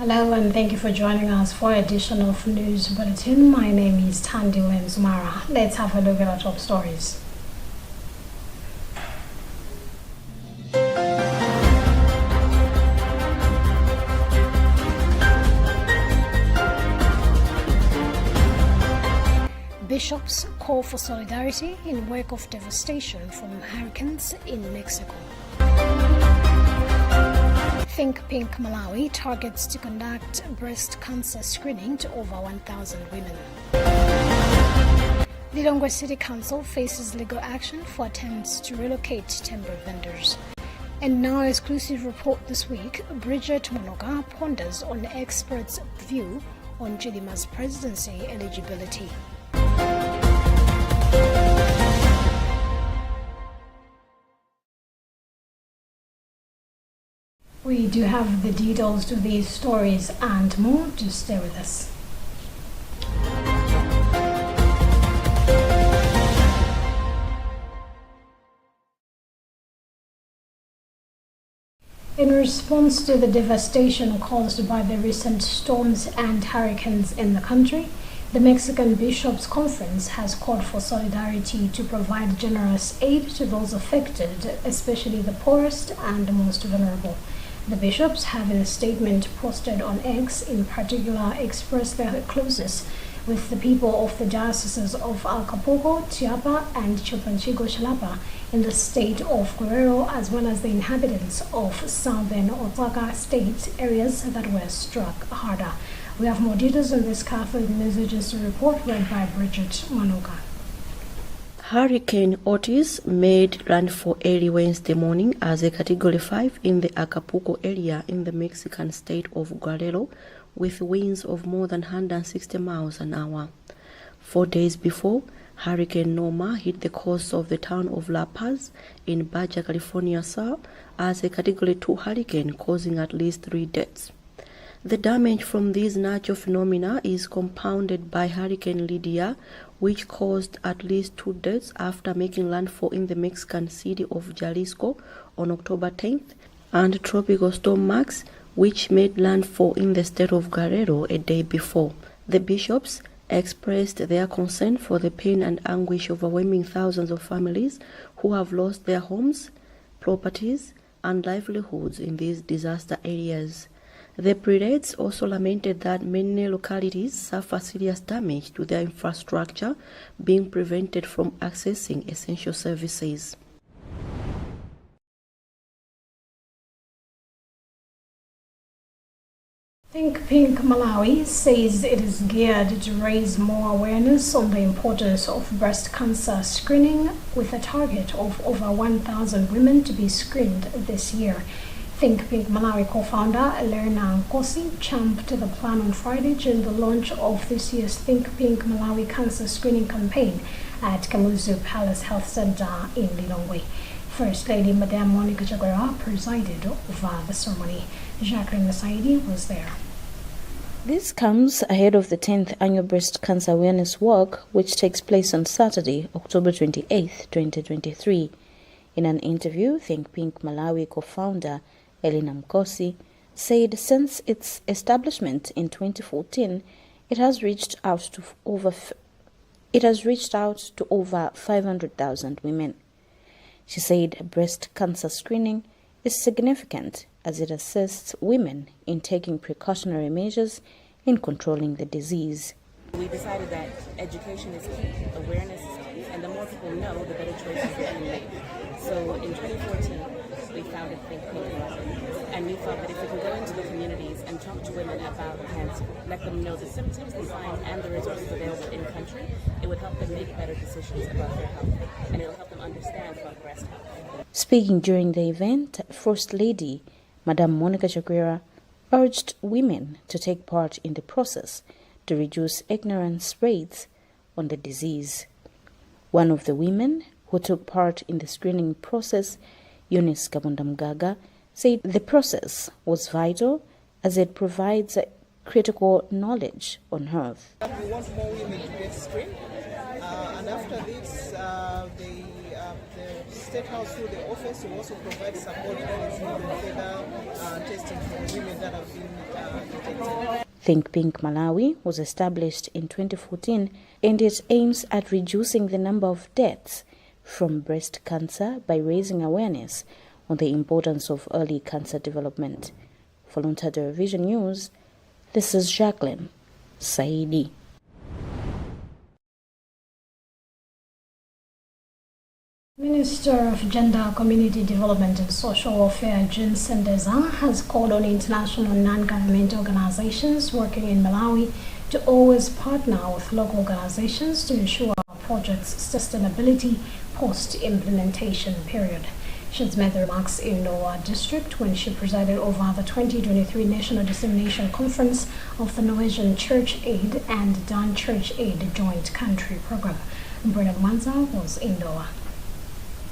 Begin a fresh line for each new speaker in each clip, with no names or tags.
Hello and thank you for joining us for an edition of News Bulletin. My name is Tandi Zumara. Let's have a look at our top stories. Bishops call for solidarity in wake of devastation from hurricanes in Mexico. Think Pink Malawi targets to conduct breast cancer screening to over 1,000 women. Lilongwe City Council faces legal action for attempts to relocate timber vendors. And now, exclusive report this week, Bridget Monoga ponders on experts' view on Chilima's presidency eligibility. We do have the details to these stories and more. Just stay with us. In response to the devastation caused by the recent storms and hurricanes in the country, the Mexican Bishops' Conference has called for solidarity to provide generous aid to those affected, especially the poorest and most vulnerable. The bishops have, in a statement posted on X, in particular expressed their closeness with the people of the dioceses of Acapulco, Chiapa, and Chilpancingo, Xalapa in the state of Guerrero, as well as the inhabitants of southern Oaxaca state areas that were struck harder. We have more details on this Catholic News Agency report read by Bridget Manoka.
Hurricane Otis made landfall early Wednesday morning as a Category 5 in the Acapulco area in the Mexican state of Guerrero, with winds of more than 160 miles an hour. 4 days before, Hurricane Norma hit the coast of the town of La Paz in Baja California Sur as a Category 2 hurricane, causing at least 3 deaths. The damage from these natural phenomena is compounded by Hurricane Lydia, which caused at least 2 deaths after making landfall in the Mexican city of Jalisco on October 10th, and Tropical Storm Max, which made landfall in the state of Guerrero a day before. The bishops expressed their concern for the pain and anguish overwhelming thousands of families who have lost their homes, properties, and livelihoods in these disaster areas. The prelates also lamented that many localities suffer serious damage to their infrastructure, being prevented from accessing essential services.
Think Pink Malawi says it is geared to raise more awareness on the importance of breast cancer screening, with a target of over 1,000 women to be screened this year. Think Pink Malawi co-founder Elena Nkosi championed the plan on Friday during the launch of this year's Think Pink Malawi cancer screening campaign at Kamuzu Palace Health Center in Lilongwe. First Lady Madame Monica Jaguera presided over the ceremony. Jacqueline Nasaidi was there.
This comes ahead of the 10th Annual Breast Cancer Awareness Walk, which takes place on Saturday, October 28, 2023. In an interview, Think Pink Malawi co-founder Elena Nkosi said since its establishment in 2014, it has reached out to over 500,000 women. She said breast cancer screening is significant as it assists women in taking precautionary measures in controlling the disease.
We decided that education is key, awareness is key, and the more people know, the better choices they can make. So in 2014, we founded Think Pink Malawi, and we thought that if we can go into the communities and talk to women about cancer, let them know the symptoms, the signs, and the resources available in country, it would help them make better decisions about their health, and it will help them understand about breast health.
Speaking during the event, First Lady Madame Monica Jaguera urged women to take part in the process to reduce ignorance rates on the disease. One of the women who took part in the screening process, Eunice Kabundamgaga, said the process was vital as it provides critical knowledge on health.
We want more women to get screened, and after this, the State House through the office will also provide support that is needed further testing for women that have been detected.
Think Pink Malawi was established in 2014 and it aims at reducing the number of deaths from breast cancer by raising awareness on the importance of early cancer development. For Luntha Television News, this is Jacqueline Saidi.
Minister of Gender, Community Development and Social Welfare, Jean Sendeza, has called on international non-governmental organizations working in Malawi to always partner with local organizations to ensure projects' sustainability post-implementation period. She has made the remarks in Noah District when she presided over the 2023 National Dissemination Conference of the Norwegian Church Aid and Dan Church Aid Joint Country Program. Brennan Manza was in Noah.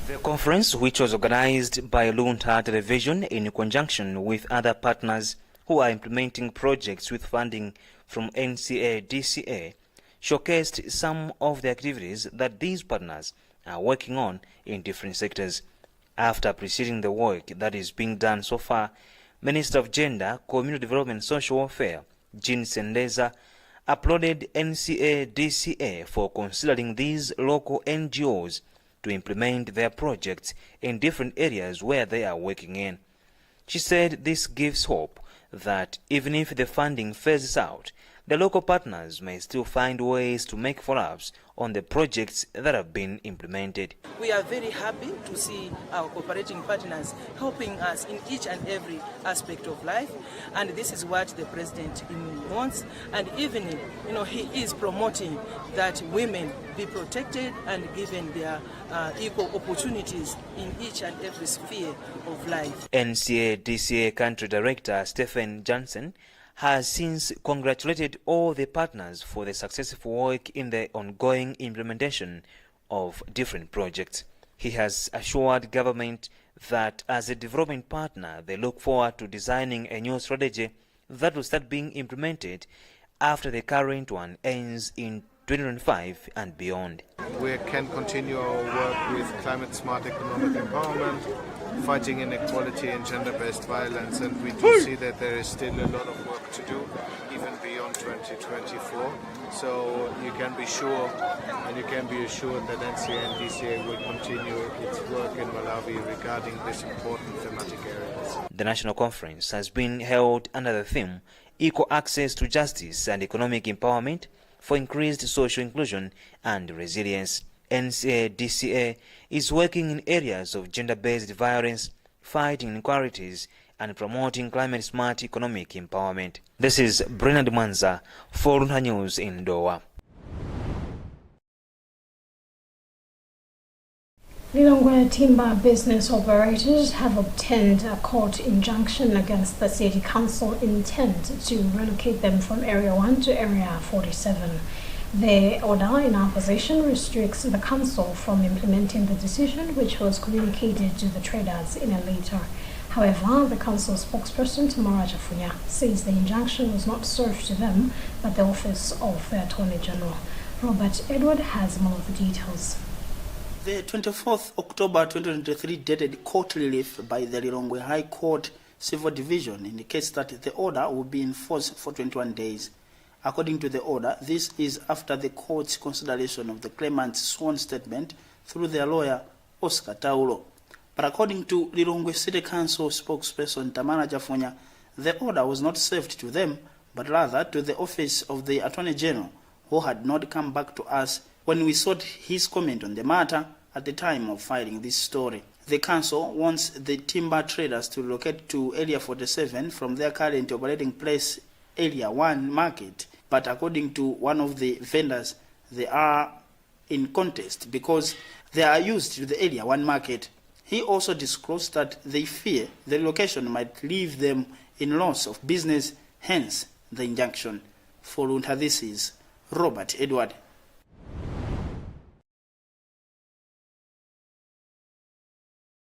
The conference, which was organized by Luntha Television in conjunction with other partners who are implementing projects with funding from NCA-DCA, showcased some of the activities that these partners are working on in different sectors. After appreciating the work that is being done so far, Minister of Gender, Community Development and Social Welfare, Jean Sendeza, applauded NCA-DCA for considering these local NGOs to implement their projects in different areas where they are working in. She said this gives hope that even if the funding phases out, the local partners may still find ways to make follow-ups on the projects that have been implemented.
We are very happy to see our cooperating partners helping us in each and every aspect of life, and this is what the President wants. And even, he is promoting that women be protected and given their equal opportunities in each and every sphere of life.
NCA-DCA Country Director Stephen Johnson has since congratulated all the partners for the successful work in the ongoing implementation of different projects. He has assured government that as a development partner, they look forward to designing a new strategy that will start being implemented after the current one ends in 2025 and beyond.
We can continue our work with climate-smart economic empowerment, fighting inequality and gender-based violence, and we do see that there is still a lot of work to do, even beyond 2024. So you can be sure, and you can be assured that NCA and DCA will continue its work in Malawi regarding this important thematic areas.
The national conference has been held under the theme Equal Access to Justice and Economic Empowerment for Increased Social Inclusion and Resilience. NCA-DCA is working in areas of gender-based violence, fighting inequalities, and promoting climate-smart economic empowerment. This is Brennan Manza for Luntha News in Doha.
Lilongwe timber business operators have obtained a court injunction against the City Council intent to relocate them from Area 1 to Area 47. The order in opposition restricts the council from implementing the decision, which was communicated to the traders in a letter. However, the council spokesperson Tamara Jafunya says the injunction was not served to them, but the office of the Attorney General. Robert Edward has more of the details.
The 24th October 2023 dated court relief by the Lilongwe High Court Civil Division indicates that the order will be in force for 21 days. According to the order, this is after the court's consideration of the claimant's sworn statement through their lawyer, Oscar Taulo. But according to Lilongwe City Council spokesperson Tamara Jafunya, the order was not served to them, but rather to the office of the Attorney General, who had not come back to us when we sought his comment on the matter at the time of filing this story. The council wants the timber traders to relocate to Area 47 from their current operating place, Area 1 market, but according to one of the vendors, they are in contest because they are used to the Area 1 market. He also disclosed that they fear the relocation might leave them in loss of business, hence the injunction. For Luntha, this is Robert Edward.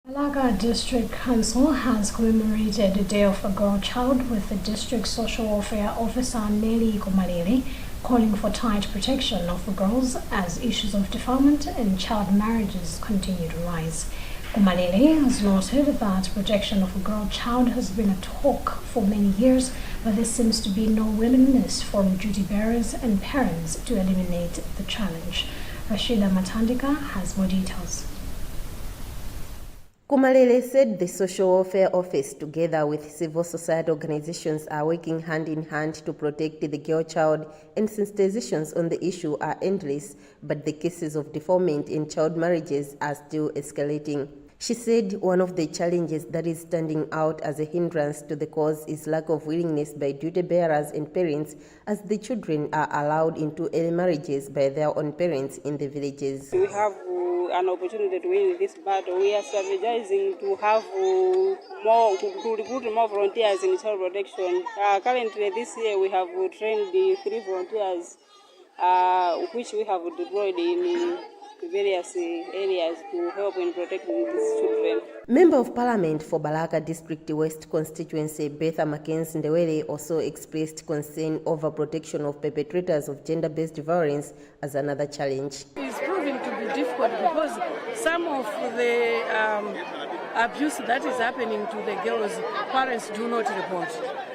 Malaga District Council has commemorated the Day of the Girl Child with the District Social Welfare Officer Nelly Komalele calling for tight protection of the girls as issues of defilement and child marriages continue to rise. Kumalele has noted that protection of a girl child has been a talk for many years, but there seems to be no willingness from duty bearers and parents to eliminate the challenge. Rashida Matandika has more details.
Kumalele said the Social Welfare Office, together with civil society organizations, are working hand in hand to protect the girl child, and sensitizations on the issue are endless, but the cases of deferment in child marriages are still escalating. She said one of the challenges that is standing out as a hindrance to the cause is lack of willingness by duty bearers and parents, as the children are allowed into early marriages by their own parents in the villages.
We have an opportunity to win this battle. We are strategizing to have to recruit more volunteers in child protection. Currently this year we have trained 3 volunteers which we have deployed in various areas to help in protecting these children.
Member of Parliament for Balaka District West constituency, Betha Mackenzie Ndewere, also expressed concern over protection of perpetrators of gender-based violence as another challenge.
It's proving to be difficult because some of the abuse that is happening to the girls, parents do not report.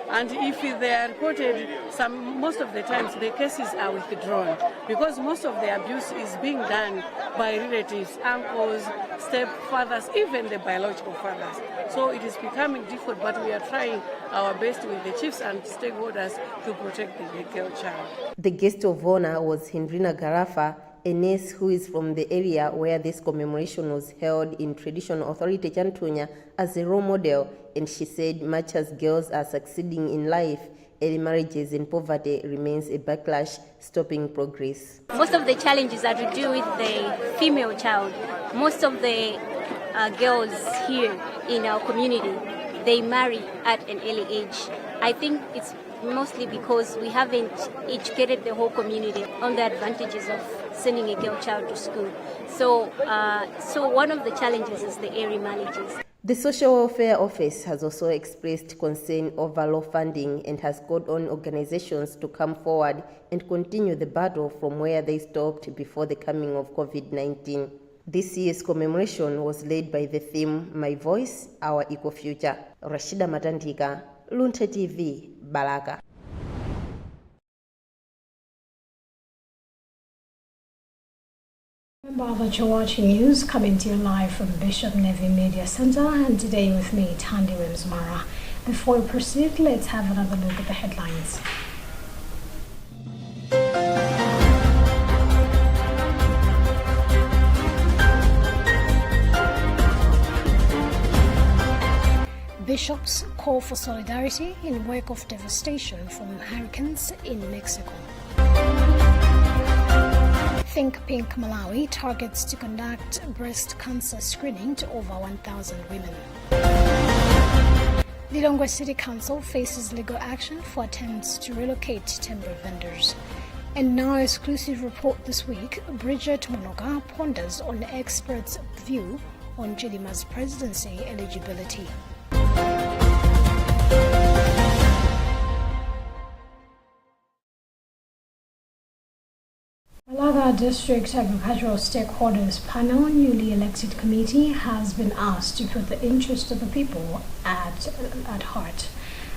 And if they are reported, most of the times the cases are withdrawn because most of the abuse is being done by relatives, uncles, stepfathers, even the biological fathers. So it is becoming difficult, but we are trying our best with the chiefs and stakeholders to protect the girl child.
The guest of honor was Hendrina Garafa, a nurse who is from the area where this commemoration was held in traditional authority Chantunya, as a role model, and she said much as girls are succeeding in life, early marriages and poverty remains a backlash, stopping progress.
Most of the challenges are to do with the female child. Most of the girls here in our community, they marry at an early age. I think it's mostly because we haven't educated the whole community on the advantages of sending a girl child to school. So one of the challenges is the early marriages.
The Social Welfare Office has also expressed concern over low funding and has called on organizations to come forward and continue the battle from where they stopped before the coming of COVID-19. This year's commemoration was led by the theme, My Voice, Our Equal Future. Rashida Matandika, Luntha TV, Balaka.
Remember that you're watching news coming to you live from Bishop Navy Media Center, and today with me, Tandy Wimsmara. Before we proceed, let's have another look at the headlines. Bishops call for solidarity in wake of devastation from hurricanes in Mexico. Think Pink Malawi targets to conduct breast cancer screening to over 1,000 women. Lilongwe City Council faces legal action for attempts to relocate timber vendors. And now, exclusive report this week, Bridget Monoga ponders on experts' view on Chilima's presidency eligibility. Balaka District Agricultural Stakeholders Panel newly elected committee has been asked to put the interest of the people at heart.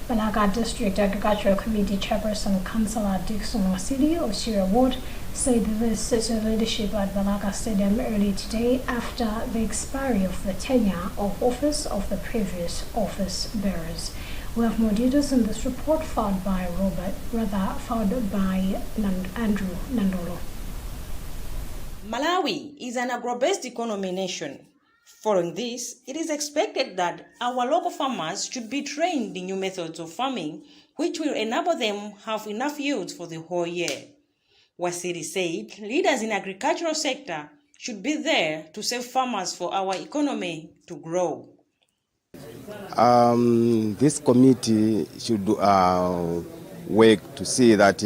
Balaka District Agricultural Committee Chairperson Councillor Dixon Wasili of Sierra Ward said this is a leadership at Balaka Stadium early today after the expiry of the tenure of office of the previous office bearers. We have more details in this report filed by Andrew Nandolo.
Malawi is an agro-based economy nation. Following this, it is expected that our local farmers should be trained in new methods of farming, which will enable them have enough yields for the whole year. Wasiri said leaders in the agricultural sector should be there to save farmers for our economy to grow.
This committee should work to see that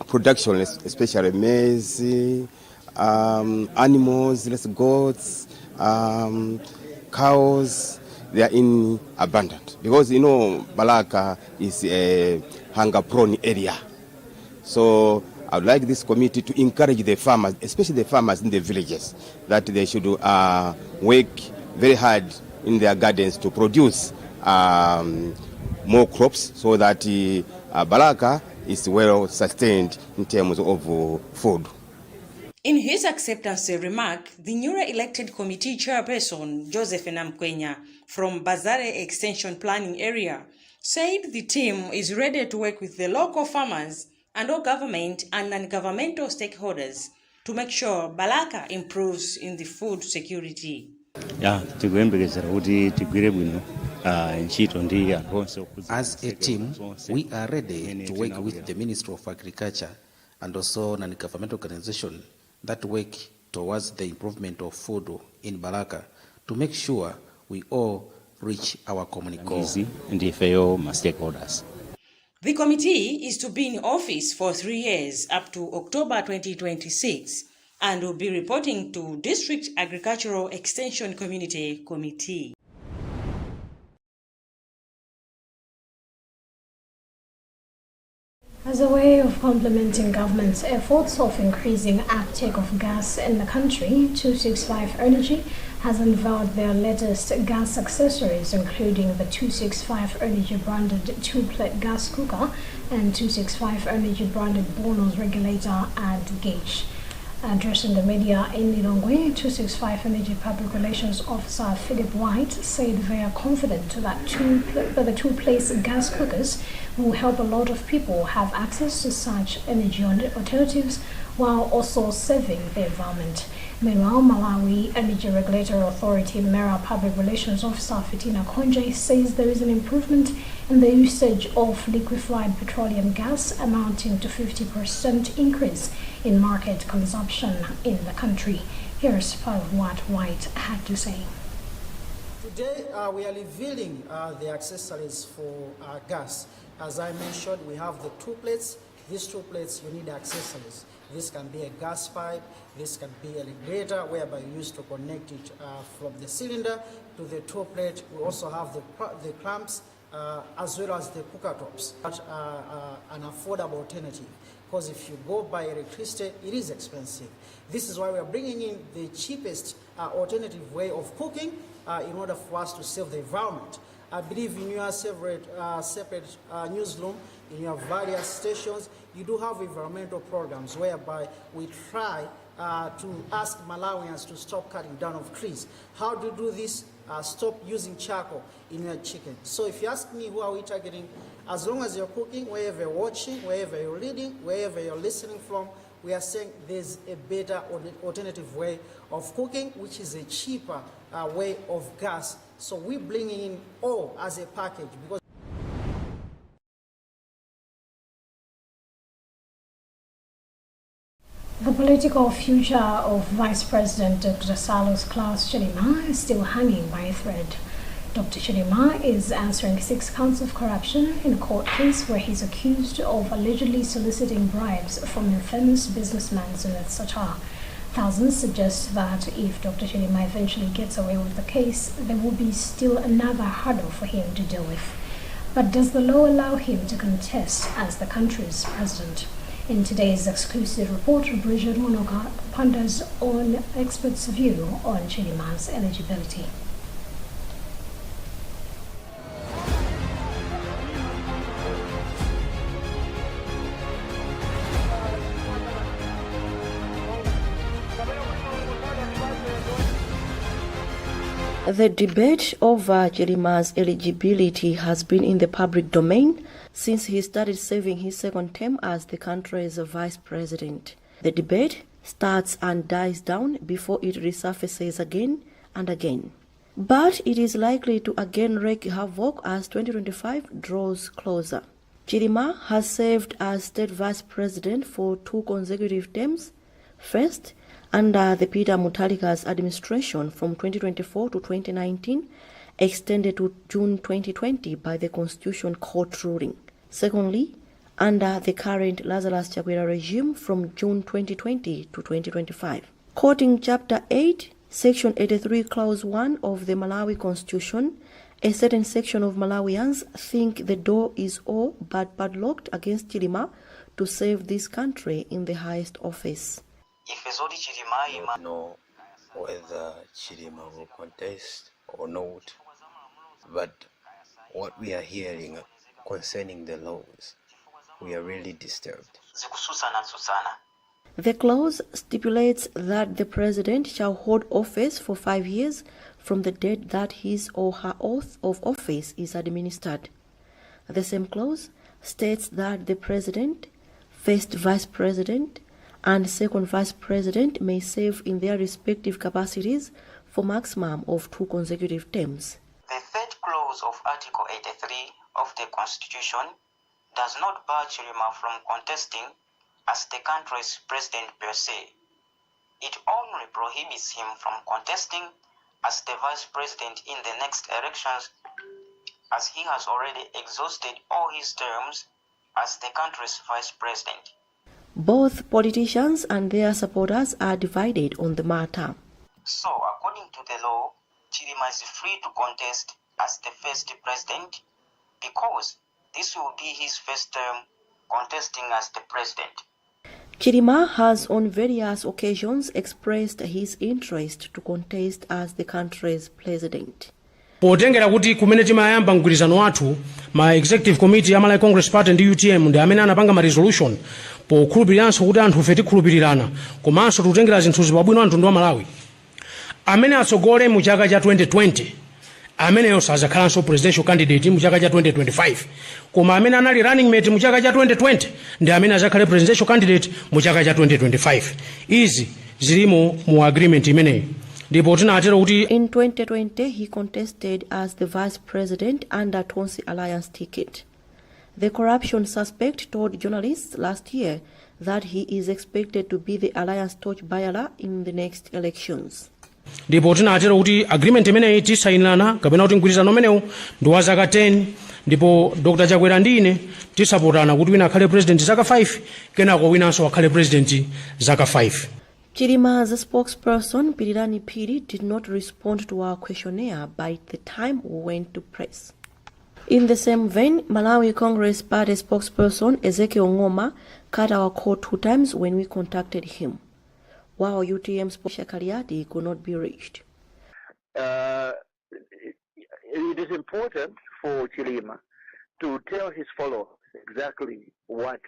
production, especially maize, animals, goats, cows, they are in abundance. Because, Balaka is a hunger-prone area. So I would like this committee to encourage the farmers, especially the farmers in the villages, that they should work very hard in their gardens to produce more crops so that Balaka is well sustained in terms of food.
In his acceptance remark, the newly elected committee chairperson, Joseph Namkwenya, from Bazare Extension Planning Area, said the team is ready to work with the local farmers and all government and non-governmental stakeholders to make sure Balaka improves in the food security.
As a team, we are ready to work with the Ministry of Agriculture and also non-governmental organizations that work towards the improvement of food in Balaka to make sure we all reach our common goal.
The committee is to be in office for 3 years up to October 2026 and will be reporting to District Agricultural Extension Community Committee.
As a way of complementing government's efforts of increasing uptake of gas in the country, 265 Energy has unveiled their latest gas accessories, including the 265 Energy branded 2-plate gas cooker and 265 Energy branded bonus regulator and gauge. Addressing the media in Lilongwe, 265 Energy Public Relations Officer Philip White said they are confident that the 2-plate gas cookers will help a lot of people have access to such energy alternatives while also saving the environment. Meanwhile, Malawi Energy Regulatory Authority MERA Public Relations Officer Fitina Konje says there is an improvement in the usage of liquefied petroleum gas, amounting to 50% increase in market consumption in the country. Here's part of what White had to say.
Today we are revealing the accessories for gas. As I mentioned, we have the 2 plates. These 2 plates, you need accessories. This can be a gas pipe, this can be a regulator whereby you use to connect it from the cylinder to the 2 plate. We also have the clamps as well as the cooker tops. An affordable alternative, because if you go by electricity, it is expensive. This is why we are bringing in the cheapest alternative way of cooking in order for us to save the environment. I believe in your separate newsroom, in your various stations, you do have environmental programs whereby we try to ask Malawians to stop cutting down of trees. How do you do this? Stop using charcoal in your chicken. So if you ask me, who are we targeting? As long as you're cooking, wherever you're watching, wherever you're reading, wherever you're listening from, we are saying there's a better alternative way of cooking, which is a cheaper way of gas. So we're bringing in all as a package. Because
the political future of Vice President Dr. Salus Klaus Chilima is still hanging by a thread. Dr. Chilima is answering 6 counts of corruption in a court case where he's accused of allegedly soliciting bribes from infamous businessman Suneth Sacha. Thousands suggest that if Dr. Chilima eventually gets away with the case, there will be still another hurdle for him to deal with. But does the law allow him to contest as the country's president? In today's exclusive report, Bridget Monoka ponders on experts' view on Chilima's eligibility.
The debate over Chilima's eligibility has been in the public domain since he started serving his second term as the country's vice president. The debate starts and dies down before it resurfaces again and again. But it is likely to again wreak havoc as 2025 draws closer. Chilima has served as state vice president for 2 consecutive terms. First, under the Peter Mutharika's administration from 2024 to 2019, extended to June 2020 by the Constitution Court ruling. Secondly, under the current Lazarus Chakwera regime from June 2020 to 2025. Quoting Chapter 8, Section 83, Clause 1 of the Malawi Constitution, a certain section of Malawians think the door is all but padlocked against Chilima to save this country in the highest office.
I don't know whether Chilima will contest or not, but what we are hearing concerning the laws, we are really disturbed.
The clause stipulates that the president shall hold office for 5 years from the date that his or her oath of office is administered. The same clause states that the president, first vice president, and second vice president may serve in their respective capacities for maximum of 2 consecutive terms.
The third clause of Article 83 of the Constitution does not bar Chilima from contesting as the country's president per se. It only prohibits him from contesting as the vice president in the next elections, as he has already exhausted all his terms as the country's vice president.
Both politicians and their supporters are divided on the matter.
So, according to the law, Chilima is free to contest as the first president because this will be his first term contesting as the president.
Chilima has on various occasions expressed his interest to contest as the country's president.
Potengera kuti kumene timayamba mgwirizano wathu ma executive committee ya Malawi Congress Party ndi UTM ndi amene anapanga ma resolution pokhulupiriranso kuti anthu fe tikhulupirirana komanso tutengera zinthu pabwino anthu ndi wa Malawi amene atsogole mu chaka cha 2020 ameneyo sazakhalanso presidential candidate mu chaka cha 2025 koma amene anali running mate mu chaka cha 2020 ndi amene azakhale presidential candidate mu chaka cha 2025. Izi zilimo mu agreement imeneyi.
In 2020, he contested as the vice president under Tonsi Alliance ticket. The corruption suspect told journalists last year that he is expected to be the alliance torchbearer in the next elections.
Ndipo tinatero kuti agreement imeneyi tisainirana kapena kuti mgwirizano umenewu ndi wa zaka 10 ndipo Dr. Chakwera ndi ine tisapotana kuti wina akhale president zaka 5 kenako winanso akhale president zaka 5.
Chilima's spokesperson Pirirani Piri did not respond to our questionnaire by the time we went to press. In the same vein, Malawi Congress Party spokesperson Ezekiel Ngoma cut our call 2 times when we contacted him, while UTM spokesperson Kariati could not be reached.
It is important for Chilima to tell his followers exactly what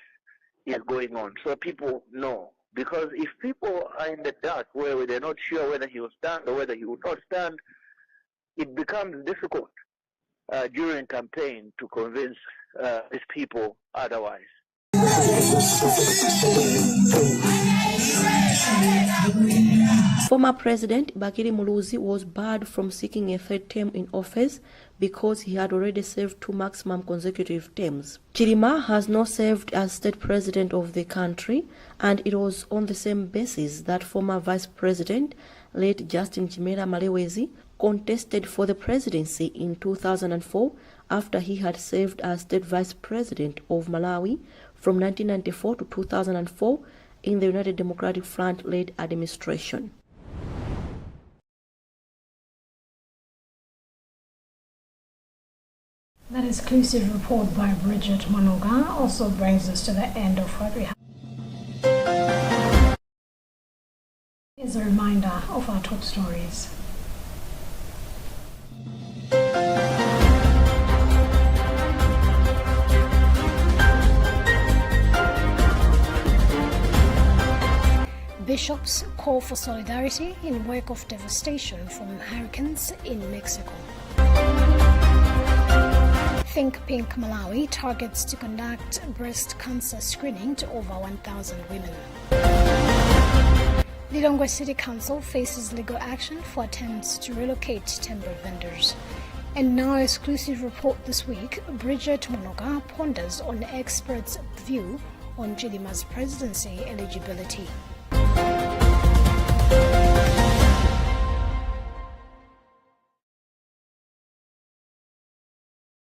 is going on so people know. Because if people are in the dark where they're not sure whether he will stand or whether he will not stand, it becomes difficult during campaign to convince these people otherwise.
Former President Bakiri Muluzi was barred from seeking a 3rd term in office because he had already served 2 maximum consecutive terms. Chilima has not served as state president of the country, and it was on the same basis that former Vice President, late Justin Chimera Malewezi, contested for the presidency in 2004 after he had served as state vice president of Malawi from 1994 to 2004 in the United Democratic Front-led administration.
That exclusive report by Bridget Manoga also brings us to the end of what we have. Here's a reminder of our top stories. Bishops call for solidarity in wake of devastation from hurricanes in Mexico. Think Pink Malawi targets to conduct breast cancer screening to over 1,000 women. Lilongwe City Council faces legal action for attempts to relocate timber vendors. And now, exclusive report this week, Bridget Monoga ponders on experts' view on Chilima's presidency eligibility.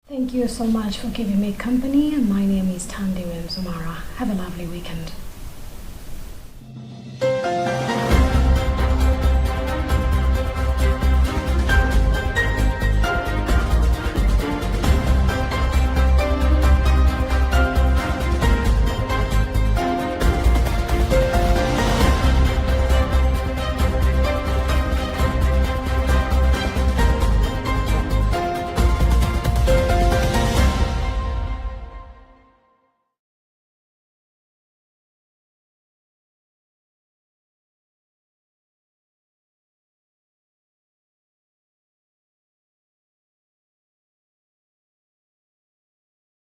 Thank you so much for keeping me company. My name is Tandi Wemzumara. Have a lovely weekend.